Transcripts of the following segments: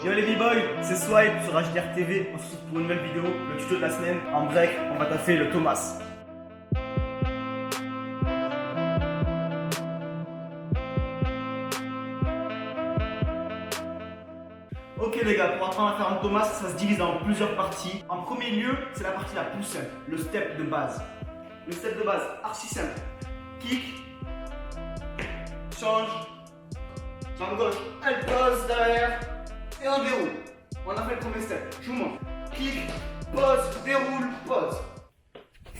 Yo les b-boys, c'est Swipe sur HDR TV. On se retrouve pour une nouvelle vidéo, le tuto de la semaine. En break, on va taffer le Thomas. Ok les gars, pour apprendre à faire un Thomas, ça se divise en plusieurs parties. En premier lieu, c'est la partie la plus simple, le step de base. Le step de base, archi simple. Kick, change, jambe gauche, elle pose derrière et on déroule. On a fait le premier step. Je vous montre. Kick, pose, déroule, pose.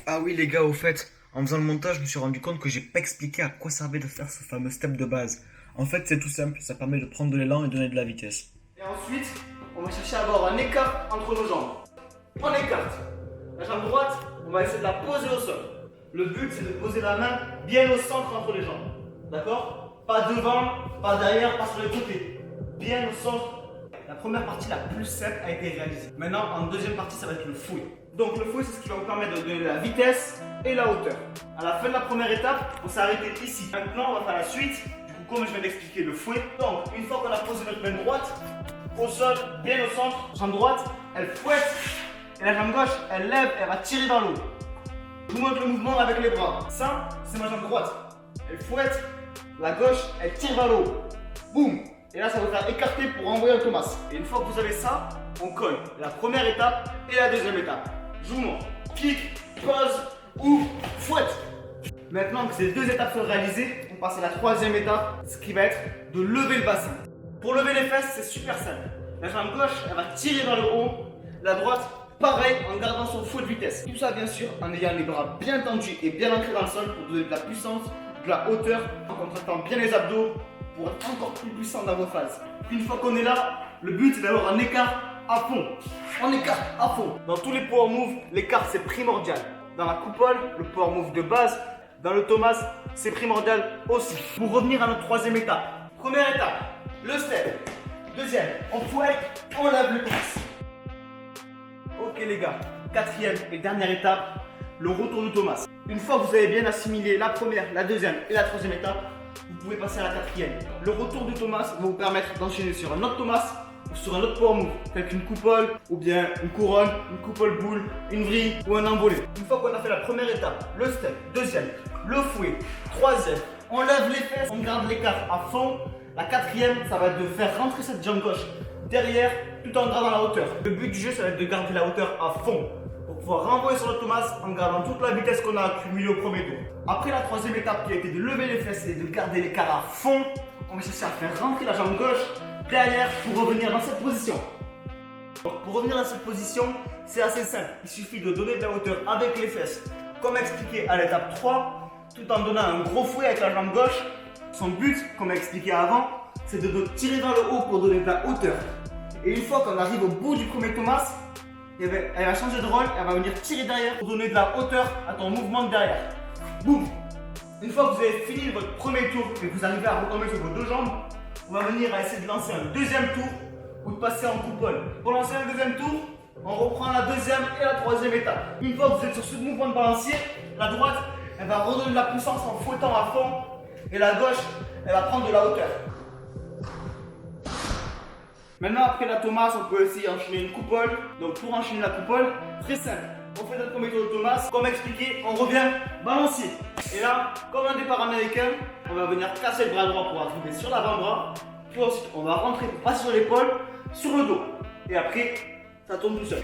Ah oui les gars, au fait, en faisant le montage, je me suis rendu compte que j'ai pas expliqué à quoi servait de faire ce fameux step de base. En fait, c'est tout simple, ça permet de prendre de l'élan et de donner de la vitesse. Et ensuite, on va chercher à avoir un écart entre nos jambes. On écarte. La jambe droite, on va essayer de la poser au sol. Le but, c'est de poser la main bien au centre entre les jambes. D'accord? Pas devant, pas derrière, pas sur les côtés. Bien au centre. La première partie, la plus simple, a été réalisée. Maintenant, en deuxième partie, ça va être le fouet. Donc, le fouet, c'est ce qui va vous permettre de donner la vitesse et la hauteur. À la fin de la première étape, on s'est arrêté ici. Maintenant, on va faire la suite. Du coup, comme je viens d'expliquer, le fouet. Donc, une fois qu'on a posé notre main droite, au sol, bien au centre, jambe droite, elle fouette. Et la jambe gauche, elle lève, elle va tirer dans l'eau. Je vous montre le mouvement avec les bras. Ça, c'est ma jambe droite. Elle fouette, la gauche, elle tire vers le haut. Boum. Et là, ça va vous faire écarter pour envoyer un Thomas. Et une fois que vous avez ça, on colle la première étape et la deuxième étape. Je vous montre. Kick, pose, ouvre, fouette. Maintenant que ces deux étapes sont réalisées, on passe à la troisième étape, ce qui va être de lever le bassin. Pour lever les fesses, c'est super simple. La jambe gauche, elle va tirer vers le haut. La droite, pareil, en gardant son fouet de vitesse. Tout ça, bien sûr, en ayant les bras bien tendus et bien ancrés dans le sol pour donner de la puissance, de la hauteur, en contractant bien les abdos pour être encore plus puissant dans vos phases. Une fois qu'on est là, le but c'est d'avoir un écart à fond. On écarte à fond. Dans tous les power moves, l'écart c'est primordial. Dans la coupole, le power move de base, dans le Thomas, c'est primordial aussi. Pour revenir à notre troisième étape. Première étape, le step. Deuxième, on fouette, on lève le Thomas. Ok les gars, quatrième et dernière étape, le retour du Thomas. Une fois que vous avez bien assimilé la première, la deuxième et la troisième étape, vous pouvez passer à la quatrième. Le retour du Thomas va vous permettre d'enchaîner sur un autre Thomas ou sur un autre power move, tel qu'une coupole ou bien une couronne, une coupole boule, une vrille ou un envolé. Une fois qu'on a fait la première étape, le step, deuxième, le fouet, troisième, on lève les fesses, on garde l'écart à fond. La quatrième, ça va être de faire rentrer cette jambe gauche derrière tout en gardant la hauteur. Le but du jeu, ça va être de garder la hauteur à fond pour pouvoir renvoyer sur le Thomas en gardant toute la vitesse qu'on a accumulée au premier tour. Après la troisième étape qui a été de lever les fesses et de garder l'écart à fond, on va chercher à faire rentrer la jambe gauche derrière pour revenir dans cette position. Donc, pour revenir dans cette position, c'est assez simple. Il suffit de donner de la hauteur avec les fesses, comme expliqué à l'étape 3, tout en donnant un gros fouet avec la jambe gauche. Son but, comme expliqué avant, c'est de tirer vers le haut pour donner de la hauteur. Et une fois qu'on arrive au bout du premier Thomas, elle va changer de rôle, elle va venir tirer derrière pour donner de la hauteur à ton mouvement de derrière. Boum! Une fois que vous avez fini votre premier tour et que vous arrivez à retomber sur vos deux jambes, on va venir à essayer de lancer un deuxième tour ou de passer en coupole. Pour lancer un deuxième tour, on reprend la deuxième et la troisième étape. Une fois que vous êtes sur ce mouvement de balancier, la droite, elle va redonner de la puissance en fouettant à fond et la gauche, elle va prendre de la hauteur. Maintenant, après la Thomas, on peut aussi enchaîner une coupole. Donc, pour enchaîner la coupole, très simple. On fait notre premier tour de Thomas. Comme expliqué, on revient balancier. Et là, comme un départ américain, on va venir casser le bras droit pour arriver sur l'avant-bras. Puis ensuite, on va rentrer pour passer sur l'épaule, sur le dos. Et après, ça tombe tout seul.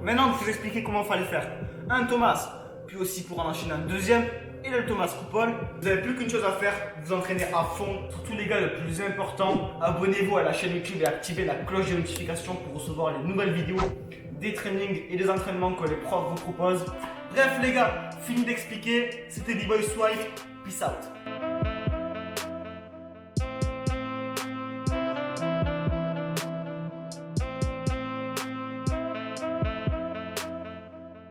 Maintenant, je vous expliquer comment il fallait faire un Thomas, puis aussi pour en enchaîner un deuxième. Et le Thomas coupole, vous n'avez plus qu'une chose à faire, vous entraîner à fond. Surtout les gars, le plus important, abonnez-vous à la chaîne YouTube et activez la cloche de notification pour recevoir les nouvelles vidéos, des trainings et des entraînements que les profs vous proposent. Bref les gars, fini d'expliquer, c'était B-Boy Swipe, peace out.